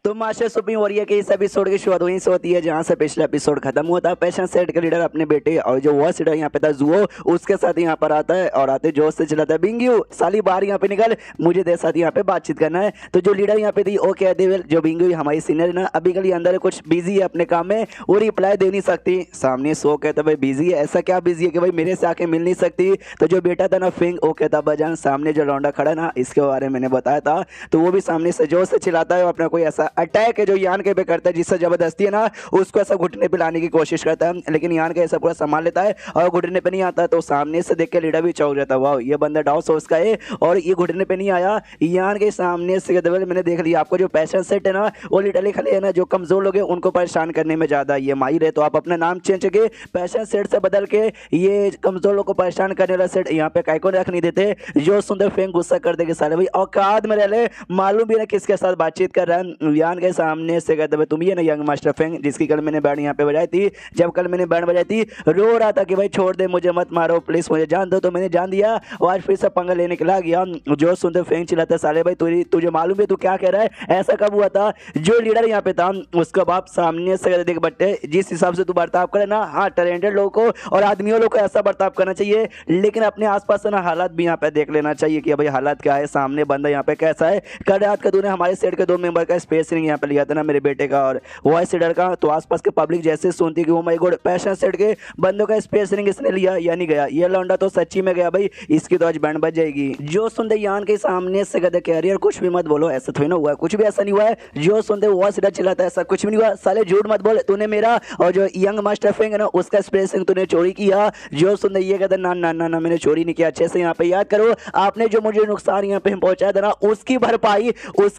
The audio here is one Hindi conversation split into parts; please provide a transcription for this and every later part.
तो मास्टर सुप्रीम वॉरियर के इस एपिसोड की शुरुआत वहीं से होती है जहां से पिछला एपिसोड खत्म हुआ था। पैशन सेट का लीडर अपने बेटे और जो वॉर सीडर यहाँ पे था जुओ, उसके साथ यहाँ पर आता है और आते जोश से चिल्लाता है बिंगयू साली बाहर यहाँ पे निकल, मुझे तेरे साथ यहाँ पे बातचीत करना है। तो जो लीडर यहाँ पे थी वो कहते हुए जो बिंगयू हमारी सीनियर है ना, अभी कल अंदर कुछ बिजी है अपने काम में, वो रिप्लाई दे नहीं सकती। सामने सो कहता भाई बिजी है, ऐसा क्या बिजी है कि भाई मेरे से आके मिल नहीं सकती। तो जो बेटा था ना फिंग, वो कहता बजान सामने जो लौंडा खड़ा ना, इसके बारे में मैंने बताया था। तो वो भी सामने से जोश से चिल्लाता है, अपना कोई ऐसा अटैक है जो यान के पे करता है जिससे जबरदस्ती है ना उसको ऐसा घुटने पे लाने की कोशिश करता है, लेकिन यान के ऐसा पूरा संभाल लेता है और घुटने पे नहीं आता। तो सामने से देख के लीडर भी चौंक जाता है, वाह ये बंदा डाउन सोर्स का है और ये घुटने पे नहीं आया। यान के सामने से मैंने देख लिया, आपको जो पैशन सेट है ना वो लिटरली खाली है ना जो कमजोर लोग हैं उनको परेशान करने में ज्यादा ये माहिर है। तो आप अपना नाम चेंज करके पैशन सेट से बदल के ये कमजोर लोग को परेशान करने वाला सेट यहाँ पे काइको रख नहीं देते। जो सुंदर फेंग गुस्सा कर देंगे सारे भाई औकात में रह ले, मालूम भी ना किसके साथ बातचीत कर रहा है। यान के सामने से कहते भाई तुम ही है ना यंग मास्टर फेंग जिसकी कल मैंने बैंड यहाँ पे बजाई थी। जब कल मैंने बैंड बजाई थी रो रहा था कि भाई छोड़ दे मुझे, मत मारो प्लीज, मुझे जान दो। तो मैंने जान दिया और आज फिर से पंगा लेने के लग गया। जो सुंदर फेंग चिल्लाता साले भाई तुझे मालूम है तू क्या कह रहा है, ऐसा कब हुआ था। जो लीडर यहाँ पे था उसका बाप सामने से कहते देख बट्टे जिस हिसाब से तू बर्ताव करे ना, हाँ टैलेंटेड लोगों को और आदमियों लोग को ऐसा बर्ताव करना चाहिए, लेकिन अपने आसपास ना हालात भी यहाँ पे देख लेना चाहिए कि भाई हालात क्या है, सामने बंदा यहाँ पे कैसा है। कल रात का तूने हमारे सेट के 2 मेंबर का स्पेस रिंग यहाँ पे लिया था ना, मेरे बेटे का और वॉइस सीडर का। तो आसपास के पब्लिक जैसे सुनती कि वो माय गॉड पैशन सेट के बंदों का स्पेस रिंग इसने लिया या नहीं गया, ये लौंडा तो सच्ची में गया भाई, इसकी तो आज बैंड बज जाएगी। जो सुनते यान के सामने से कहते कैरियर कुछ भी मत बोलो, ऐसा थोड़ी ना हुआ, कुछ भी ऐसा नहीं हुआ है। जो सुनते वॉइस सीडर चिल्लाता है ऐसा कुछ भी नहीं हुआ, साले झूठ मत बोल, तूने मेरा और जो यंग मास्टर फेंग है ना उसका स्पेस रिंग तूने चोरी किया। जो सुनते ये कहता ना ना ना ना मैंने चोरी नहीं किया, अच्छे से यहाँ पे याद करो आपने जो मुझे नुकसान यहाँ पे पहुंचाया था ना उसकी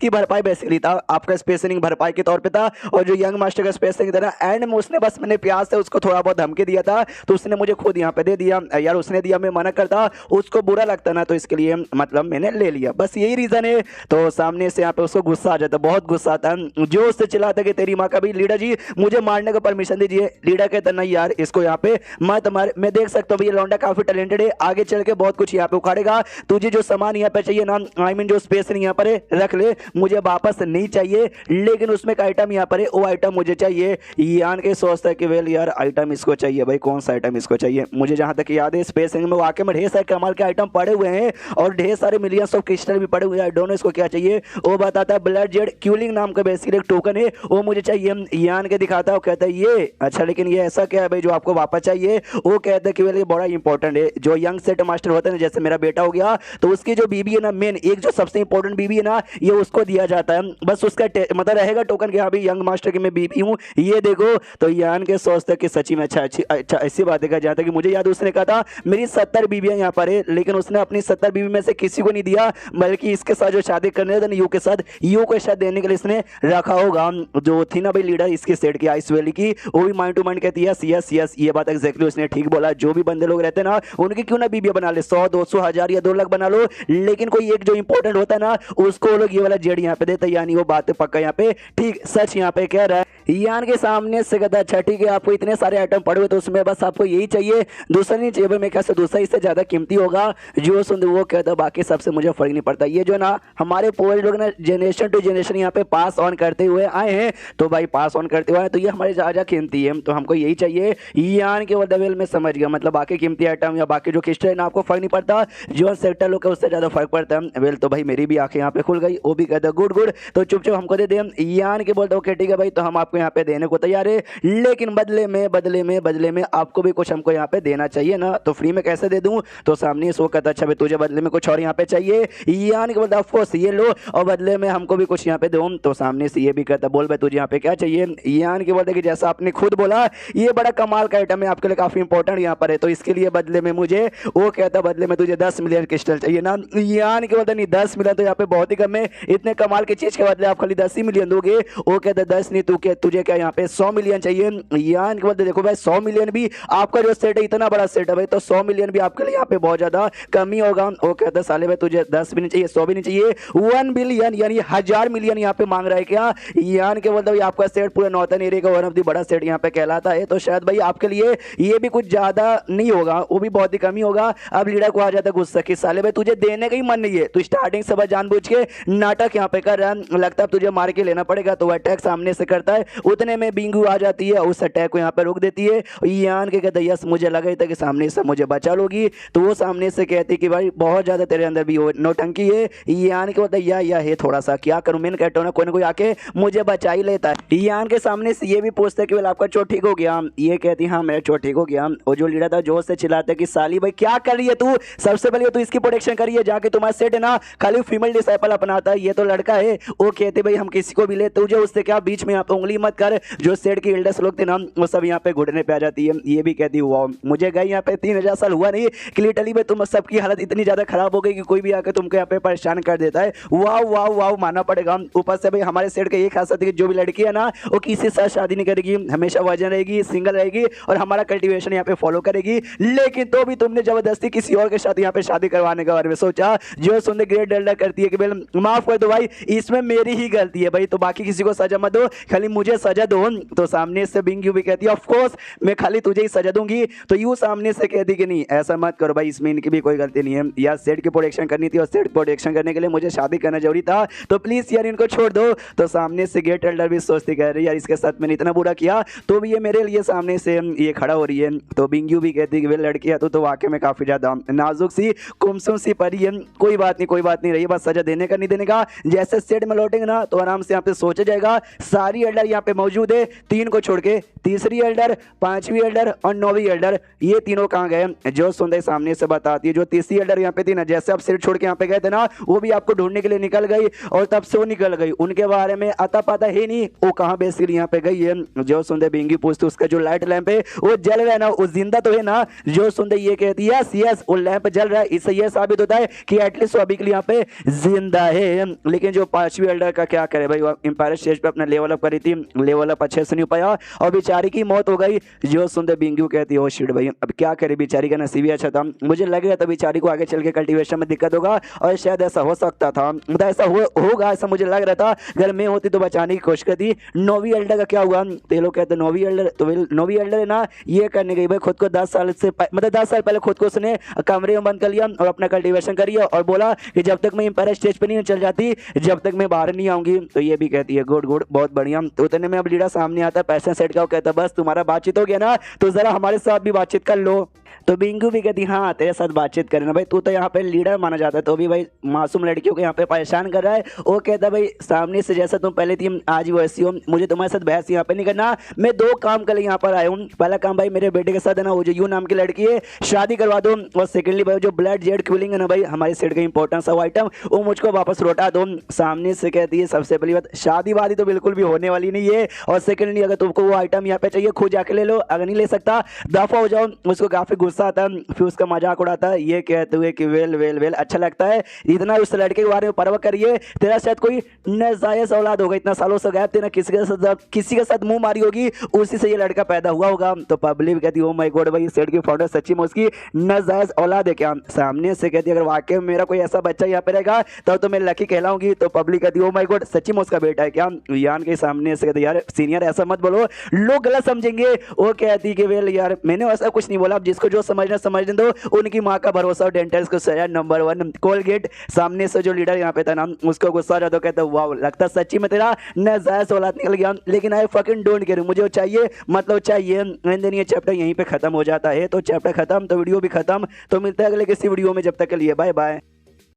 भरपाई बेसिकली था, आपका स्पेसिंग भरपाई के तौर पे था। और जो यंग मास्टर का स्पेसिंग था ना एंड में उसने बस मैंने प्यार से उसको थोड़ा बहुत धमकी दिया था तो उसने मुझे खुद यहाँ पे दे दिया यार, उसने दिया मैं मना करता उसको बुरा लगता ना, तो इसके लिए मतलब मैंने ले लिया, बस यही रीजन है। तो सामने से यहाँ पे उसको गुस्सा आ जाता, बहुत गुस्सा आता है। जो उससे चिल्लाता कि तेरी माँ का भी लीडर जी मुझे मारने का परमिशन दीजिए। लीडर कहता नहीं यार इसको यहाँ पे मैं देख सकता हूँ ये लौंडा काफी टैलेंटेड है, आगे चल के बहुत कुछ यहाँ पे उखाड़ेगा, तुझे जो सामान यहाँ पे चाहिए ना आई मीन जो स्पेस यहाँ पर रख ले, मुझे वापस नहीं चाहिए, लेकिन उसमें का आइटम यहाँ पर है वो आइटम मुझे चाहिए। यान के सोचता है कि वेल यार आइटम इसको चाहिए भाई, कौन सा आइटम इसको चाहिए। मुझे जहां तक याद है स्पेस में वाकई में ढेर सारे कमाल के आइटम पड़े हुए हैं और ढेर सारे मिलियंस ऑफ क्रिस्टल भी पड़े हुए हैं, आई डोंट नो इसको क्या चाहिए। वो बताता है ब्लड जेड क्यूलिंग नाम का बेसिकली एक टोकन है वो मुझे चाहिए। यान के दिखाता है वो कहता है ये अच्छा, लेकिन ये ऐसा क्या है भाई जो आपको वापस चाहिए। वो कहता है कि वेल ये बड़ा इंपॉर्टेंट है, जो यंग सेट मास्टर होता है ना जैसे मेरा बेटा हो गया तो उसकी जो बीबी है ना मेन एक जो सबसे इंपॉर्टेंट बीबी है ना ये उसको दिया जाता है, बस उसका मतलब रहेगा टोकन कि हाँ भाई यंग मास्टर की मैं बीबी हूँ ये देखो। तो यान के सोचते कि सच्ची में अच्छा ऐसी बात है जहाँ तक कि मुझे याद उसने कहा था मेरी 70 बीबियां यहाँ पर है, लेकिन उसने अपनी 70 बीबी में से किसी को नहीं दिया, बल्कि इसके साथ जो शादी करने था यू के साथ यू को शायद देने के लिए इसने रखा होगा। जो थी ना भाई लीडर इसकी सेट की आइस वैली की, वो भी माइंड टू माइंड कहती है यस यस ये बात एग्जैक्टली उसने ठीक बोला। जो भी बंदे लोग रहते हैं ना उनकी क्यों ना बीबियां बना ले, 100 200 1000 या 2 लाख बना लो, लेकिन कोई एक जो इंपॉर्टेंट होता है ना उसको वो लोग ये वाला जेड यहाँ पे देते, यानी वो बात पक्का यहाँ पे ठीक सच यहाँ पे कह रहा है। यान के सामने से कहता अच्छा ठीक है आपको इतने सारे आइटम पड़े हुए तो उसमें बस आपको यही चाहिए, दूसरा नहीं चाहिए। मैं कैसे दूसरा इससे ज्यादा कीमती होगा। जो सुन वो कहता बाकी सबसे मुझे फर्क नहीं पड़ता, ये जो ना हमारे पूरे लोग ना जनरेशन टू जनरेशन यहाँ पे पास ऑन करते हुए आए हैं, तो भाई पास ऑन करते हुए आए तो ये हमारे ज्यादा कीमती है तो हमको यही चाहिए। यान के वर्डेल में समझ गया, मतलब बाकी कीमती आइटम या बाकी जो किस्टें है ना आपको फर्क नहीं पड़ता, जो सेक्टर लोग उससे ज्यादा फर्क पड़ता है। वेल तो भाई मेरी भी आंखें यहाँ पे खुल गई, वो भी कहता गुड गुड तो चुपचाप हमको दे दे। यान के बोलते ओके ठीक है भाई तो हम आपको यहाँ पे देने को तैयार है, लेकिन बदले में आपको भी कुछ हमको यहाँ पे देना चाहिए ना, तो फ्री में कैसे दे दूं। तो सामने सो कहता अच्छा भाई तुझे बदले में कुछ और यहाँ पे चाहिए। यान के बोलता ऑफ कोर्स ये लो और बदले में हमको भी कुछ यहाँ पे दो। तो सामने से ये भी कहता बोल भाई तुझे यहाँ पे क्या चाहिए। यान के बोलते कि जैसा आपने खुद बोला ये बड़ा कमाल का आइटम है आपके लिए काफी इंपॉर्टेंट यहाँ पर है, तो इसके लिए बदले में मुझे वो कहता बदले में तुझे 10 मिलियन क्रिस्टल चाहिए ना। यान के बोलते नहीं 10 मिलियन तो यहाँ पे बहुत ही कम है, इतने कमाल की चीज के बदले आप खाली 10 ही मिलियन दोगे। वो कहता 10 नहीं तुझे क्या यहाँ पे 100 मिलियन चाहिए। यान के बोलते देखो भाई 100 मिलियन भी आपका जो सेट है इतना बड़ा सेट है भाई, तो 100 मिलियन भी आपके लिए यहाँ पे बहुत ज्यादा कमी होगा। वो कहता है साले भाई तुझे 10 भी नहीं चाहिए, 100 भी नहीं चाहिए, 1 बिलियन यानी 1000 मिलियन यहाँ पे मांग रहा है क्या। यान के बोलते आपका सेट पूरे नॉर्थन एरिया का वन ऑफ द बड़ा सेट यहाँ पे कहलाता है, तो शायद भाई आपके लिए ये भी कुछ ज्यादा नहीं होगा, वो भी बहुत ही कमी होगा। अब लीडर को आ जाता है गुस्सा कि साले भाई तुझे देने का ही मन नहीं है, तू स्टार्टिंग से बस जानबूझ के नाटक यहाँ पे कर रहा है, लगता है तुझे मार के लेना पड़ेगा। तो वह अटैक सामने से करता है, उतने में बिंगू आ जाती है, उस अटैक को यहाँ पे रोक देती है। यान के कहते यस मुझे लगा ही था कि सामने से मुझे बचा लोगी, तो वो सामने से कहती कि भाई बहुत ज्यादा तेरे अंदर भी नौटंकी है। यान के बोलता या है थोड़ा सा, क्या करूं मैं, कहता हूं ना कोई ना कोई आके मुझे बचा ही लेता है। यान के सामने से ये भी पूछते हैं कि बोल आपका चोट ठीक हो गया, ये कहती हाँ मेरा चोट ठीक हो गया। और जो लीडर था जोर से चिल्लाते कि साली भाई क्या कर रही है तू, सबसे पहले तू इसकी प्रोटेक्शन करिए, जाके तुम्हारा सेट है ना खाली फीमेल डिसाइपल अपनाता है, ये तो लड़का है। वो कहते भाई हम किसी को भी ले, तुझे उससे क्या बीच में यहाँ पे उंगली मत कर। जो सेट की एल्डर्स लोग थे ना वो सब यहाँ पे घुटने पे आ जाती है, ये भी कहती वाह मुझे गई यहाँ पे 3000 साल हुआ नहीं कि लिटरली में तुम सबकी हालत इतनी ज्यादा खराब हो गई कि कोई भी आकर तुमको यहाँ पे परेशान कर देता है। वाह वाह वाह मानना पड़ेगा। ऊपर से भाई हमारे सेट का ये खासियत है कि जो भी लड़की है ना वो किसी से साथ शादी नहीं करेगी, हमेशा वर्जिन रहेगी, सिंगल रहेगी और हमारा कल्टीवेशन यहाँ पे फॉलो करेगी। लेकिन तो भी तुमने जबरदस्ती किसी और के साथ यहाँ पे शादी करवाने के बारे में सोचा, जो सुनने ग्रेट डल्डा करती है कि भाई माफ कर दो भाई इसमें मेरी ही गलती है भाई, तो बाकी किसी को सजा मत दो, खाली मुझे सजा दो। तो सामने से बिंग यू भी कहती है ऑफ कोर्स मैं खाली तुझे ही सजा दूंगी। तो यू सामने से कहती कि नहीं ऐसा मत करो भाई, इसमें इनकी भी कोई गलती नहीं है, यार सेट की प्रोटेक्शन करनी थी और सेट प्रोटेक्शन करने के लिए मुझे शादी करना जरूरी था, तो प्लीज यार इनको छोड़ दो। तो सामने से गेट एल्डर भी सोचती कह रही यार इसके साथ मैंने इतना बुरा किया तो भी ये मेरे लिए सामने से ये खड़ा हो रही है। तो बिंगयू भी कहती कि वे लड़की है तो वाकई में काफी ज्यादा नाजुक सी कुमसुम सी परी है, कोई बात नहीं रही, बस सजा देने का नहीं देने का, जैसे सेट में लौटेंगे ना तो आराम से यहाँ पे सोचा जाएगा। सारी एल्डर यहाँ पे मौजूद है, 3 को छोड़ के, तीसरी एल्डर, 5वीं एल्डर और 9वीं एल्डर, ये तीनों कहाँ गए। जो सुंदर सामने से बताती है जो तीसरी एल्डर यहाँ पे थी ना, जैसे आप सेट छोड़ के यहाँ पे गए थे ना वो भी आपको ढूंढने के लिए निकल गई और तब से वो निकल गई, उनके बारे में अता पता है नहीं वो कहाँ बेसिकली यहाँ पे गई है। जो सुंदर बिंगी पूछती उसका जो लाइट लैंप है वो जल रहा है ना, वो जिंदा तो है ना। जो सुंदर ये कहती है यस वो लैंप जल रहा है, इससे ये साबित होता है कि एटलीस्ट वो अभी के लिए यहाँ पे जिंदा है। लेकिन जो 5वीं एल्डर का क्या करे भाई, वो एम्पायर स्टेज पे अपना लेवल अप करी थी, लेवल अप अच्छे से नहीं पाया और बेचारी की मौत हो गई। जो सुंदर बिंगू कहती है ओ शिट भाई अब क्या करे, बेचारी का नसीब ही अच्छा था, मुझे लग रहा था बेचारी को आगे चल के कल्टीवेशन में दिक्कत होगा और शायद ऐसा हो सकता था, मतलब ऐसा होगा ऐसा मुझे लग रहा था, अगर मैं होती तो बचाने की कोशिश करती। 9वीं एल्डर का क्या हुआ, तो लोग कहते 9वीं एल्डर, तो 9वीं एल्डर है ना ये करने गई भाई खुद को 10 साल से मतलब 10 साल पहले खुद को उसने कमरे में बंद कर लिया और अपना कल्टीवेशन करिए और बोला कि जब तक मैं एम्पायर स्टेज पे नहीं चल जाती जब तक मैं बाहर नहीं आऊंगी। तो ये भी कहती है गुड गुड बहुत बढ़िया। तो उतने में अब लीडर सामने आता है पैसा सेट का, कहता बस तुम्हारा बातचीत हो गया ना तो जरा हमारे साथ भी बातचीत कर लो। तो बिंगू भी कहती हाँ तेरे साथ बातचीत करें ना भाई, तू तो यहाँ पे लीडर माना जाता है तो भी भाई मासूम लड़कियों को यहाँ पे परेशान कर रहा है। वो कहता भाई सामने से जैसा तुम पहले थी आज वो ऐसी हो, मुझे तुम्हारे साथ बहस यहाँ पे नहीं करना, मैं 2 काम के लिए यहाँ पर आया हूँ। पहला काम भाई मेरे बेटे के साथ है ना वो जो यू नाम की लड़की है शादी करवा दो, और सेकेंडली भाई जो ब्लड जेड क्विलिंग है ना भाई हमारे सेट का इंपॉर्टेंट सा आइटम वो मुझको वापस लौटा दो। सामने से कहती है सबसे पहली बात शादी वादी तो बिल्कुल भी होने वाली नहीं है, और सेकेंडली अगर तुमको वो आइटम यहाँ पे चाहिए खुद जाके ले लो, अगर नहीं ले सकता दफा हो जाओ। उसको काफी गुस्सा आता है, फिर उसका मजाक उड़ाता है ये कहते हुए कि वेल वेल वेल अच्छा लगता है इतना उस लड़के के बारे में परवाह करिए, तेरा शायद कोई नाजायज औलाद होगा, इतना सालों से गायब थे किसी के साथ मुंह मारी होगी उसी से ये लड़का पैदा हुआ होगा। तो पब्लिक कहती है ओ माय गॉड भाई सेट की फाउंडर सच्ची में उसकी नाजायज औलाद है क्या। सामने से कहती है अगर वाकई में मेरा कोई ऐसा बच्चा यहाँ पे रहेगा तब तो मैं लकी कहलाऊंगी। तो पब्लिक कहती है ओ माय गॉड सच्ची में उसका बेटा है क्या। यान के सामने से कहते यार सीनियर ऐसा मत बोलो लोग गलत समझेंगे। वो कहती कि वेल यार मैंने ऐसा कुछ नहीं बोला, जिसको जो समझना समझने दो, उनकी माँ का भरोसा और डेंटल्स को सजा नंबर 1 कोलगेट। सामने से जो लीडर यहाँ पे था ना उसको गुस्सा आ जाता, कहता वाह लगता सच्ची में तेरा नाजायज औलाद निकल गया, लेकिन आई फकिंग डोंट केयर, मुझे चाहिए मतलब चाहिए। एंड देन ये चैप्टर यहीं पे खत्म हो जाता है। तो चैप्टर खत्म तो वीडियो भी खत्म। तो मिलता है अगले किसी वीडियो में, जब तक के लिए बाय बाय।